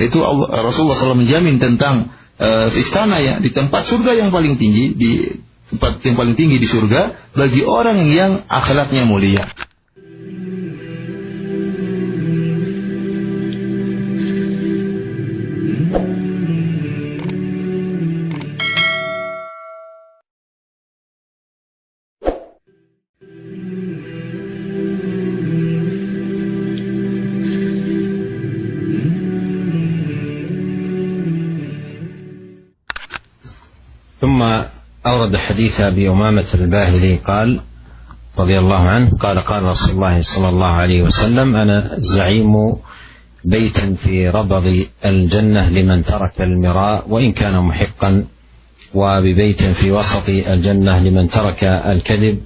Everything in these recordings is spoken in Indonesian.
Itu Rasulullah SAW menjamin tentang istana ya di tempat surga yang paling tinggi, di tempat yang paling tinggi di surga bagi orang yang akhlaknya mulia. ثم أورد حديث أبي أمامة الباهلي قال رضي الله عنه قال رسول الله صلى الله عليه وسلم: أنا زعيم بيت في ربض الجنة لمن ترك المراء وإن كان محقا، وببيت في وسط الجنة لمن ترك الكذب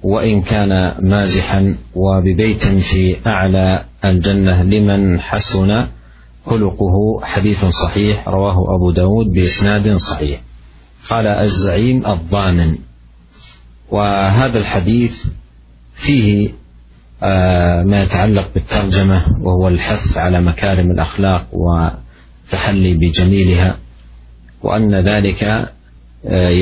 وإن كان مازحا، وببيت في أعلى الجنة لمن حسن خلقه. حديث صحيح رواه أبو داود بإسناد صحيح. قال: الزعيم الضامن. وهذا الحديث فيه ما يتعلق بالترجمة، وهو الحث على مكارم الأخلاق والتحلي بجميلها، وأن ذلك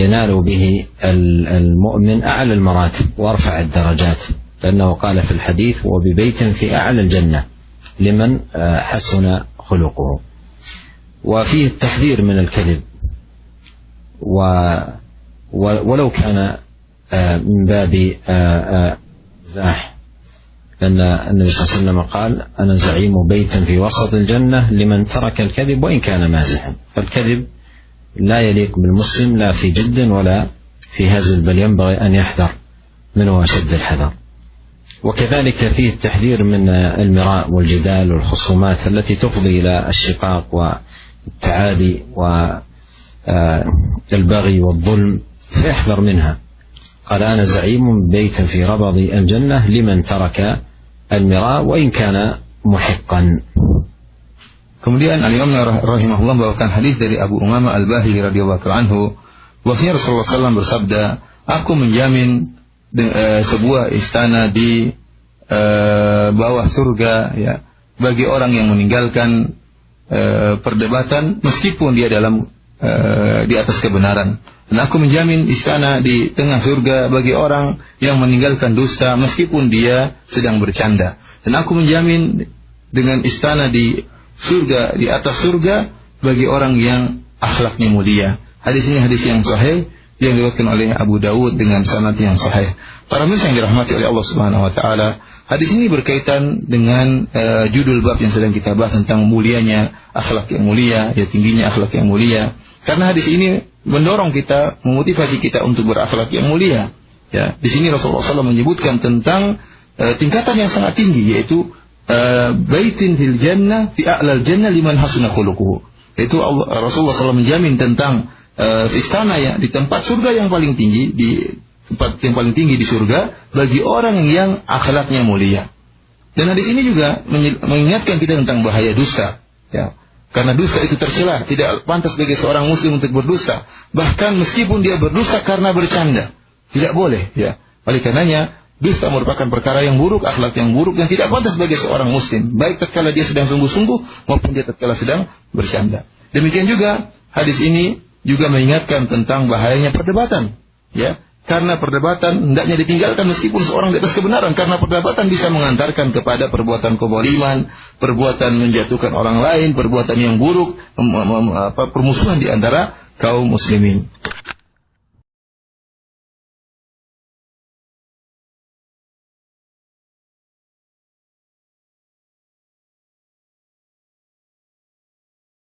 ينال به المؤمن أعلى المراتب وأرفع الدرجات، لأنه قال في الحديث: وببيت في أعلى الجنة لمن حسن خلقه. وفيه التحذير من الكذب، ولو كان من باب زاح، لأن النبي صلى الله عليه وسلم قال: أنا زعيم بيت في وسط الجنة لمن ترك الكذب وإن كان مازحا. فالكذب لا يليق بالمسلم لا في جد ولا في هزل، بل ينبغي أن يحذر منه أشد الحذر. وكذلك فيه التحذير من المراء والجدال والخصومات التي تفضي إلى الشقاق والتعادي والبغي والظلم، فيحذر منها. قال: أنا زعيم بيت في ربض الجنة لمن ترك المراء وإن كان محقا. Kemudian Al-Imam rahimahullah membawakan hadis dari Abu Umamah Al-Bahili radhiyallahu anhu, bahwasanya Rasulullah SAW bersabda, aku menjamin sebuah istana di bawah surga ya bagi orang yang meninggalkan perdebatan meskipun dia di atas kebenaran. Dan aku menjamin istana di tengah surga bagi orang yang meninggalkan dusta meskipun dia sedang bercanda. Dan aku menjamin dengan istana di surga, di atas surga bagi orang yang akhlaknya mulia. Hadis ini hadis yang sahih yang diriwayatkan oleh Abu Dawud dengan sanad yang sahih. Para muslim yang dirahmati oleh Allah Subhanahu wa taala, hadis ini berkaitan dengan judul bab yang sedang kita bahas tentang mulianya akhlak yang mulia, ya tingginya akhlak yang mulia. Karena hadis ini mendorong kita, memotivasi kita untuk berakhlak yang mulia. Ya, di sini Rasulullah SAW menyebutkan tentang tingkatan yang sangat tinggi, yaitu baitin fil jannah fi a'lal jannah liman hasuna khuluquhu. Itu Rasulullah SAW menjamin tentang istana ya di tempat surga yang paling tinggi, di tempat yang paling tinggi di surga bagi orang yang akhlaknya mulia. Dan hadis ini juga mengingatkan kita tentang bahaya dusta. Ya. Karena dusta itu tercela, tidak pantas bagi seorang muslim untuk berdusta. Bahkan meskipun dia berdusta karena bercanda, tidak boleh. Ya. Oleh karenanya, dusta merupakan perkara yang buruk, akhlak yang buruk yang tidak pantas bagi seorang muslim, baik tatkala dia sedang sungguh-sungguh maupun dia tatkala sedang bercanda. Demikian juga hadis ini juga mengingatkan tentang bahayanya perdebatan. Ya. Karena perdebatan hendaknya ditinggalkan meskipun seorang di atas kebenaran, karena perdebatan bisa mengantarkan kepada perbuatan kezaliman, perbuatan menjatuhkan orang lain, perbuatan yang buruk, permusuhan di antara kaum muslimin.